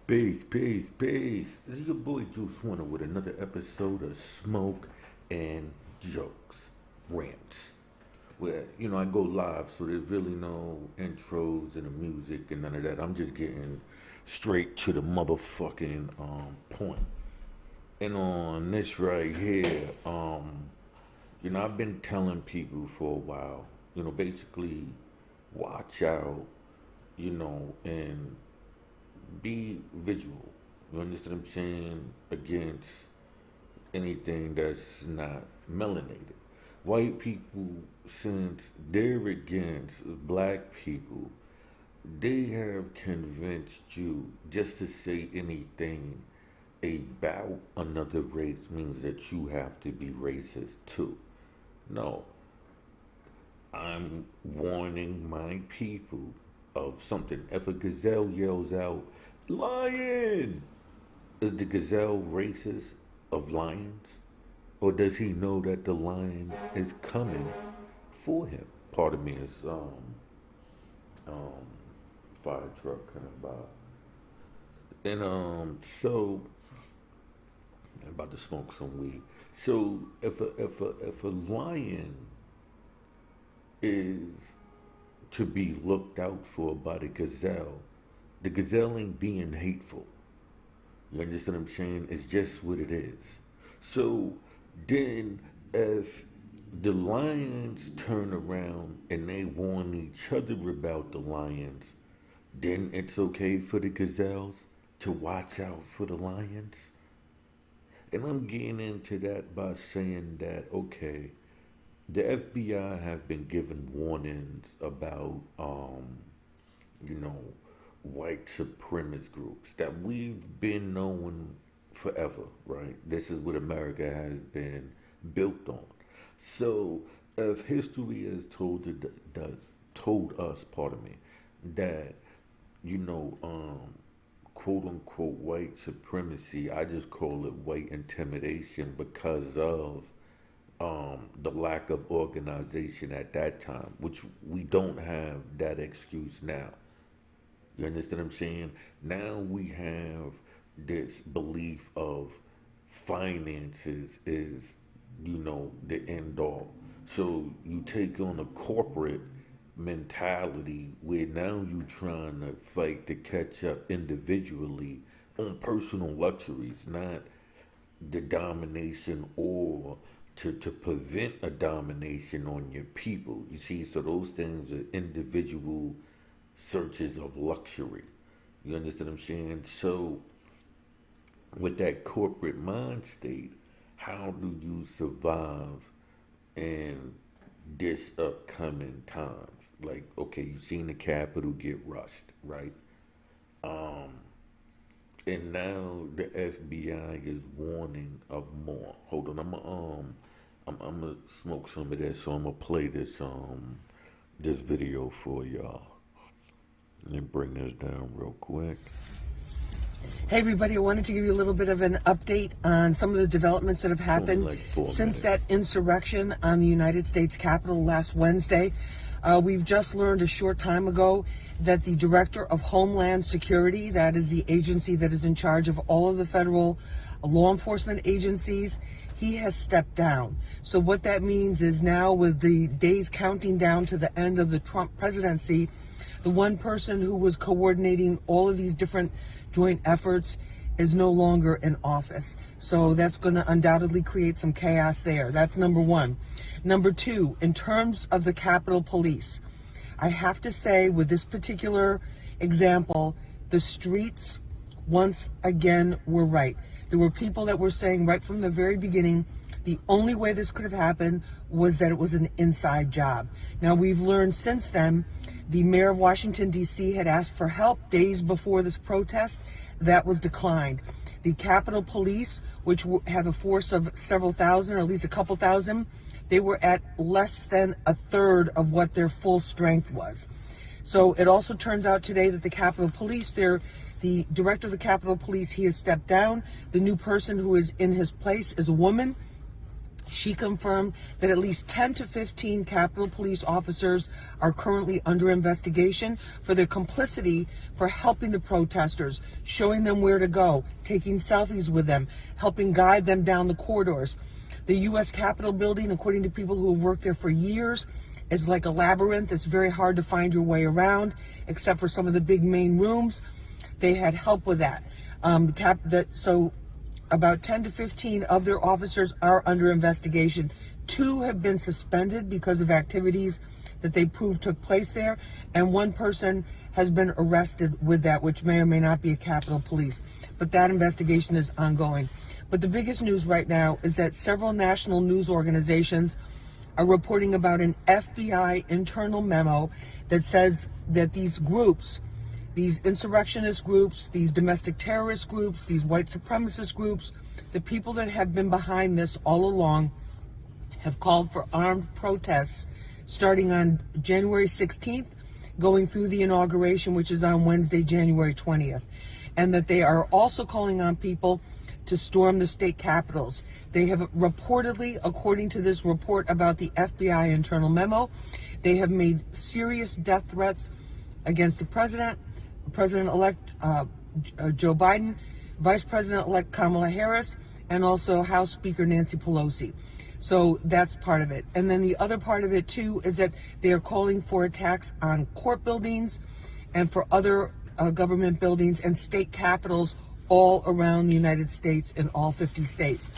Peace, peace, peace. This is your boy Juice Warner with another episode of Smoke and Jokes, Rants. Where, I go live, so there's really no intros and the music and none of that. I'm just getting straight to the motherfucking point. And on this right here, I've been telling people for a while, basically watch out, and be visual. You understand what I'm saying? Against anything that's not melanated. White people, since they're against black people, they have convinced you just to say anything about another race means that you have to be racist too. No, I'm warning my people of something. If a gazelle yells out, "Lion!" Is the gazelle racist of lions? Or does he know that the lion is coming for him? Part of me is um fire truck kind of vibe. And I'm about to smoke some weed. So if a lion is to be looked out for by the gazelle ain't being hateful. You understand what I'm saying? It's just what it is. So then, if the lions turn around and they warn each other about the lions, then it's okay for the gazelles to watch out for the lions. And I'm getting into that by saying that, okay, the FBI have been given warnings about, you know, white supremacist groups that we've been knowing forever, right? This is what America has been built on. So, if history has told us, pardon me, that you know, quote unquote white supremacy, I just call it white intimidation because of the lack of organization at that time, which we don't have that excuse now. You understand what I'm saying? Now we have this belief of finances is, the end all. So you take on a corporate mentality where now you trying to fight to catch up individually on personal luxuries, not the domination or to prevent a domination on your people. You see, so those things are individual searches of luxury. You understand what I'm saying? So, with that corporate mind state, how do you survive in this upcoming times? Like, okay, you've seen the Capitol get rushed, right? Um, and now the FBI is warning of more. Hold on, I'm gonna smoke some of this, so I'm gonna play this video for y'all. Let me bring this down real quick. Hey everybody, I wanted to give you a little bit of an update on some of the developments that have happened Like 4 since minutes. that insurrection on the United States Capitol last Wednesday. We've just learned a short time ago that the Director of Homeland Security, that is the agency that is in charge of all of the federal law enforcement agencies, he has stepped down. So what that means is now, with the days counting down to the end of the Trump presidency, the one person who was coordinating all of these different joint efforts is no longer in office. So that's going to undoubtedly create some chaos there. That's number one. Number two, in terms of the Capitol Police, I have to say with this particular example, the streets once again were right. There were people that were saying right from the very beginning, the only way this could have happened was that it was an inside job. Now, we've learned since then, the mayor of Washington, D.C. had asked for help days before this protest. That was declined. The Capitol Police, which have a force of several thousand, or at least a couple thousand, they were at less than a third of what their full strength was. So it also turns out today that the Capitol Police, the director of the Capitol Police, he has stepped down. The new person who is in his place is a woman. She confirmed that at least 10 to 15 Capitol Police officers are currently under investigation for their complicity for helping the protesters, showing them where to go, taking selfies with them, helping guide them down the corridors. The U.S. Capitol building, according to people who have worked there for years, is like a labyrinth. It's very hard to find your way around, except for some of the big main rooms. They had help with that. So about 10 to 15 of their officers are under investigation. 2 have been suspended because of activities that they proved took place there, and 1 person has been arrested with that, which may or may not be a Capitol Police. But that investigation is ongoing. But the biggest news right now is that several national news organizations are reporting about an FBI internal memo that says that these groups, these insurrectionist groups, these domestic terrorist groups, these white supremacist groups, the people that have been behind this all along have called for armed protests starting on January 16th, going through the inauguration, which is on Wednesday, January 20th. And that they are also calling on people to storm the state capitals. They have reportedly, according to this report about the FBI internal memo, they have made serious death threats against the President-elect Joe Biden, Vice President-elect Kamala Harris, and also House Speaker Nancy Pelosi. So that's part of it. And then the other part of it, too, is that they are calling for attacks on court buildings and for other government buildings and state capitals all around the United States in all 50 states.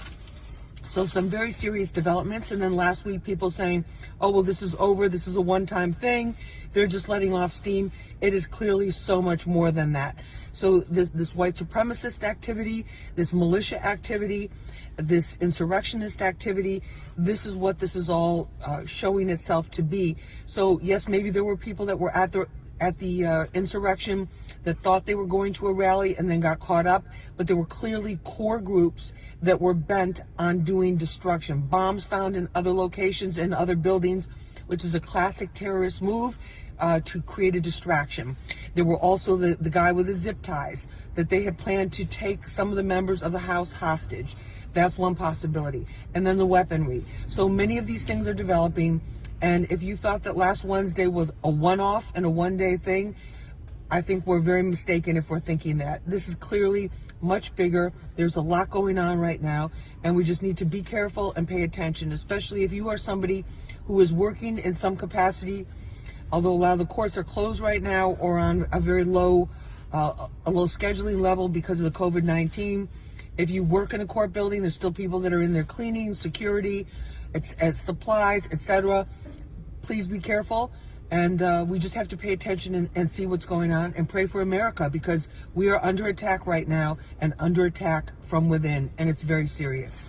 So some very serious developments. And then last week, people saying, oh, well, this is over. This is a one-time thing. They're just letting off steam. It is clearly so much more than that. So this white supremacist activity, this militia activity, this insurrectionist activity, this is what this is all showing itself to be. So, yes, maybe there were people that were at the insurrection that thought they were going to a rally and then got caught up, but there were clearly core groups that were bent on doing destruction. Bombs found in other locations and other buildings, which is a classic terrorist move to create a distraction. There were also the guy with the zip ties, that they had planned to take some of the members of the House hostage. That's one possibility. And then the weaponry. So many of these things are developing. And if you thought that last Wednesday was a one-off and a one-day thing, I think we're very mistaken if we're thinking that. This is clearly much bigger. There's a lot going on right now, and we just need to be careful and pay attention, especially if you are somebody who is working in some capacity, although a lot of the courts are closed right now or on a very low scheduling level because of the COVID-19. If you work in a court building, there's still people that are in there cleaning, security, supplies, etc. Please be careful. And we just have to pay attention and see what's going on and pray for America, because we are under attack right now and under attack from within, and it's very serious.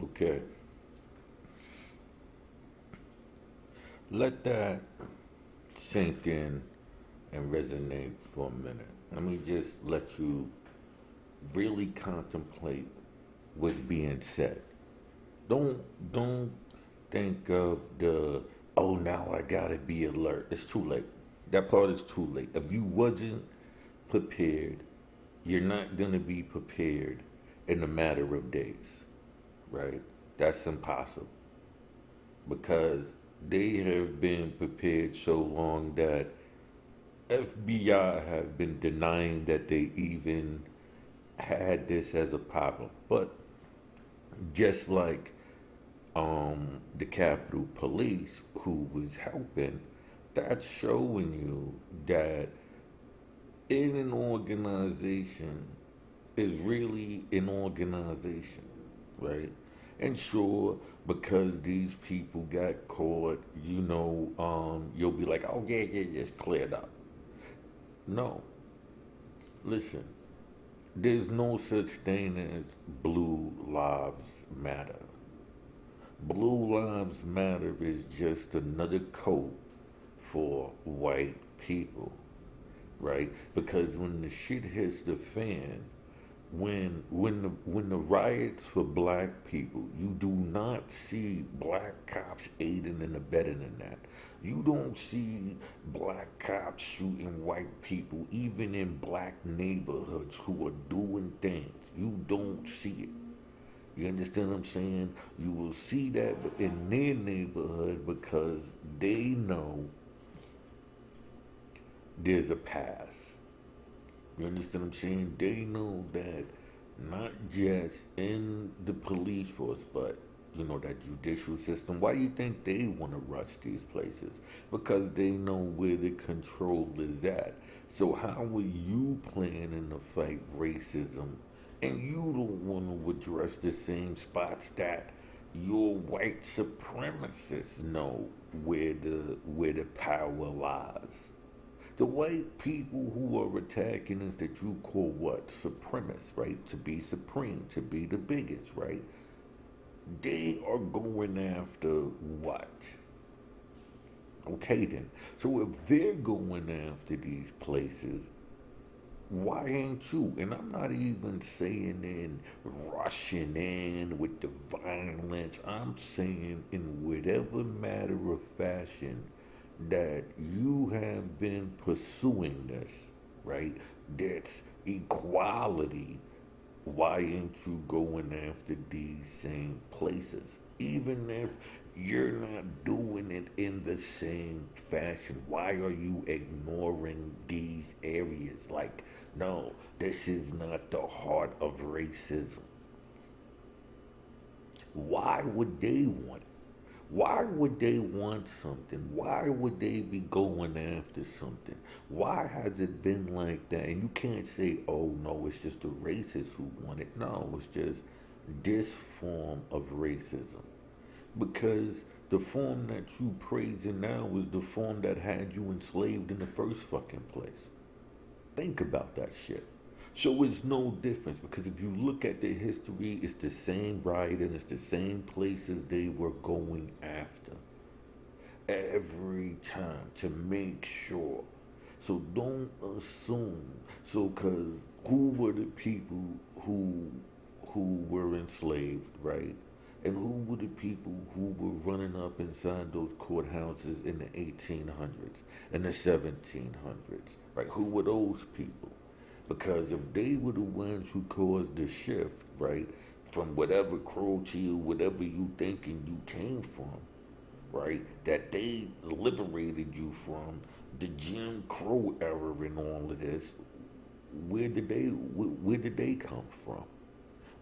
Okay. Let that sink in and resonate for a minute. Let me just let you really contemplate what's being said. Don't think of the, oh, now I gotta be alert. It's too late. That part is too late. If you wasn't prepared, you're not gonna be prepared in a matter of days, right? That's impossible, because they have been prepared so long that FBI have been denying that they even had this as a problem. But just like the Capitol Police, who was helping, that's showing you that in an organization is really an organization, right? And sure, because these people got caught, you'll be like, oh yeah, it's cleared up. No, listen, there's no such thing as Blue Lives Matter. Blue Lives Matter is just another code for white people, right? Because when the shit hits the fan, when the riots for black people, you do not see black cops aiding and abetting in that. You don't see black cops shooting white people, even in black neighborhoods who are doing things. You don't see it. You understand what I'm saying? You will see that in their neighborhood because they know there's a past. You understand what I'm saying? They know that not just in the police force, but that judicial system. Why do you think they want to rush these places? Because they know where the control is at. So how are you planning to fight racism, and you don't want to address the same spots that your white supremacists know where the power lies? The white people who are attacking us that you call what? Supremacists, right? To be supreme, to be the biggest, right? They are going after what? Okay then. So if they're going after these places, why ain't you? And I'm not even saying in rushing in with the violence. I'm saying in whatever matter of fashion that you have been pursuing this, right? That's equality. Why ain't you going after these same places? Even if you're not doing it in the same fashion, why are you ignoring these areas? Like, no, this is not the heart of racism. Why would they want it? Why would they want something? Why would they be going after something? Why has it been like that? And you can't say, oh no, it's just the racists who want it. No, it's just this form of racism. Because the form that you praising now was the form that had you enslaved in the first fucking place. Think about that shit. So it's no difference because if you look at the history, it's the same right and it's the same places they were going after every time to make sure. So don't assume. So, cause who were the people who who were enslaved, right? And who were the people who were running up inside those courthouses in the 1800s and the 1700s, right? Who were those people? Because if they were the ones who caused the shift, right, from whatever cruelty or whatever you thinking you came from, right, that they liberated you from the Jim Crow era and all of this, where did they come from?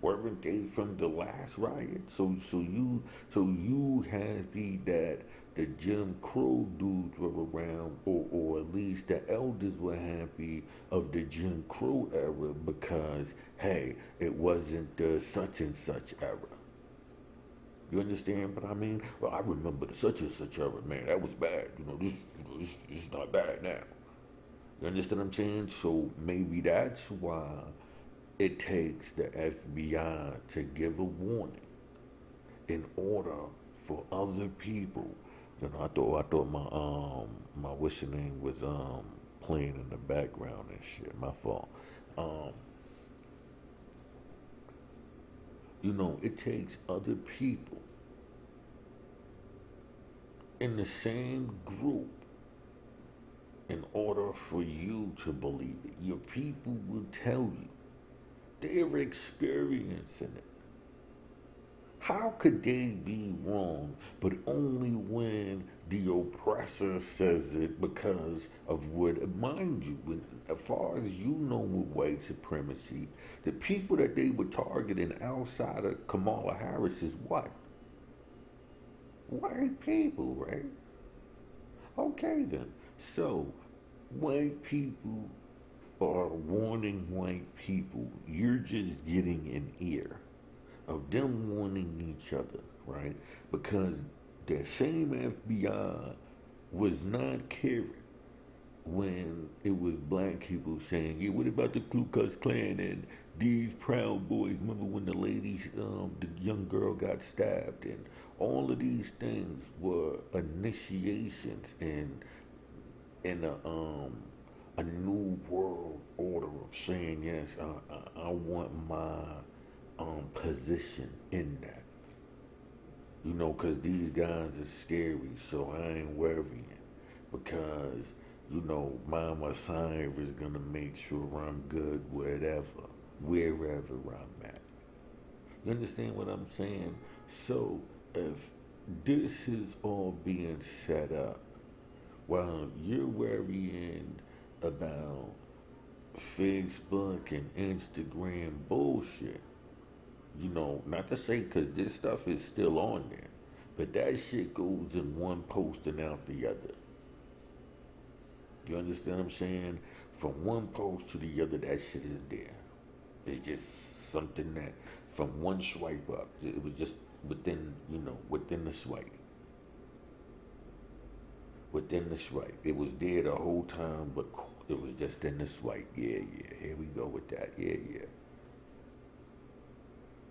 Weren't they from the last riot? So you happy that the Jim Crow dudes were around, or at least the elders were happy of the Jim Crow era because hey, it wasn't the such and such era. You understand what I mean? Well, I remember the such and such era, man. That was bad. This is not bad now. You understand what I'm saying? So maybe that's why it takes the FBI to give a warning in order for other people. I thought my what's your name was playing in the background and shit. My fault. Um, it takes other people in the same group in order for you to believe it. Your people will tell you they're experiencing it. How could they be wrong, but only when the oppressor says it because of what, mind you, as far as you know with white supremacy, the people that they were targeting outside of Kamala Harris is what? White people, right? Okay then. So, white people are warning white people, you're just getting an ear of them wanting each other, right? Because that same FBI was not caring when it was black people saying, "Yeah, what about the Ku Klux Klan and these Proud Boys?" Remember when the young girl got stabbed, and all of these things were initiations and a a new world order of saying yes. I want my position in that. You know, because these guys are scary, so I ain't worrying. Because, you know, my Messiah is going to make sure I'm good wherever I'm at. You understand what I'm saying? So, if this is all being set up while you're worrying about Facebook and Instagram bullshit, you know, not to say because this stuff is still on there, but that shit goes in one post and out the other. You understand what I'm saying? From one post to the other, that shit is there. It's just something that from one swipe up, it was just within, you know, within the swipe. Within the swipe. It was there the whole time, but it was just in the swipe. Yeah, yeah. Here we go with that. Yeah, yeah.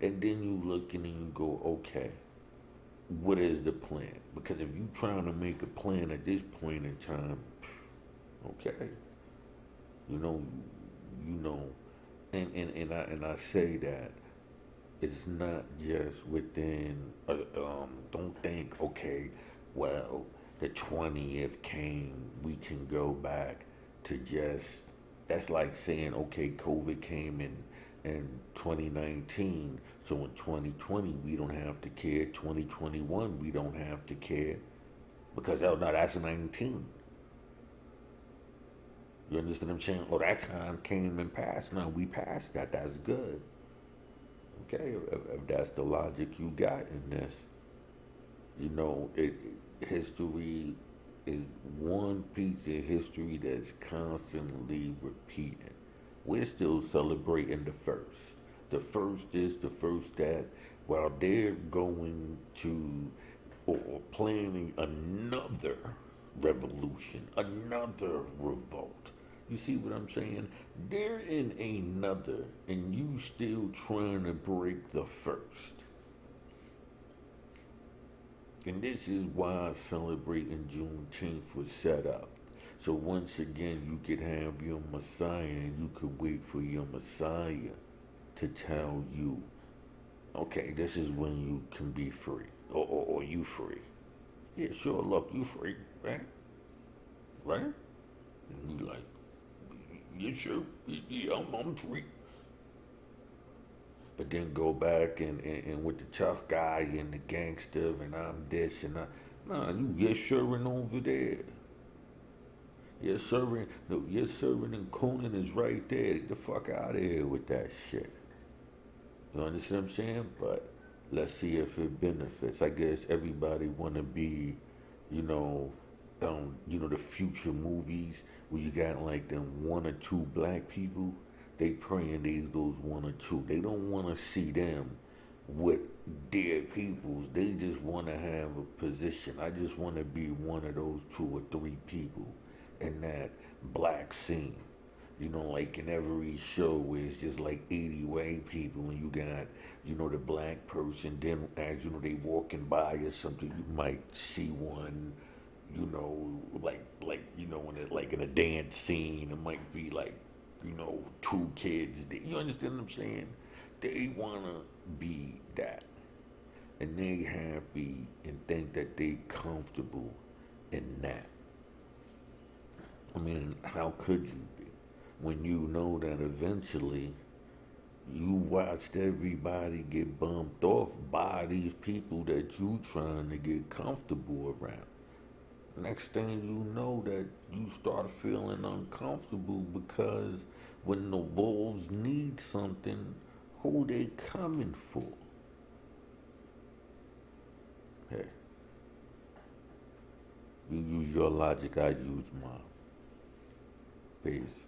And then you look and you go, okay, what is the plan? Because if you trying to make a plan at this point in time, okay, you know, you know, and I say that it's not just within. Don't think, okay, well, the 20th came, we can go back to just. That's like saying, okay, COVID came in 2019, so in 2020 we don't have to care. 2021 we don't have to care because oh no, that's 19. You understand what I'm saying? Oh, that time came and passed. Now we passed that. That's good. Okay, if that's the logic you got in this, you know, history is one piece of history that's constantly repeating. We're still celebrating the first. The first is the first that while they're going to or planning another revolution, another revolt. You see what I'm saying? They're in another, and you still trying to break the first. And this is why celebrating Juneteenth was set up. So once again, you could have your Messiah, and you could wait for your Messiah to tell you, okay, this is when you can be free, or you free. Yeah, sure, look, you free, right? Right? And you like, yeah, sure, yeah, I'm free. But then go back and with the tough guy and the gangster and I'm this and I, nah, you just serving over there. You're serving, no, you're serving and Conan is right there. Get the fuck out of here with that shit. You understand what I'm saying? But let's see if it benefits. I guess everybody wanna be, you know, the future movies where you got like them one or two black people. They praying those one or two. They don't want to see them with their peoples. They just want to have a position. I just want to be one of those two or three people in that black scene. You know, like in every show where it's just like 80 white people and you got, you know, the black person. Then as you know, they walking by or something, you might see one, you know, like you know, when it like in a dance scene, it might be like, you know, two kids. You understand what I'm saying? They wanna be that, and they happy and think that they comfortable in that. I mean, how could you be when you know that eventually you watched everybody get bumped off by these people that you trying to get comfortable around? Next thing you know that you start feeling uncomfortable because when the wolves need something, who they coming for? Hey, you use your logic, I use mine. Peace.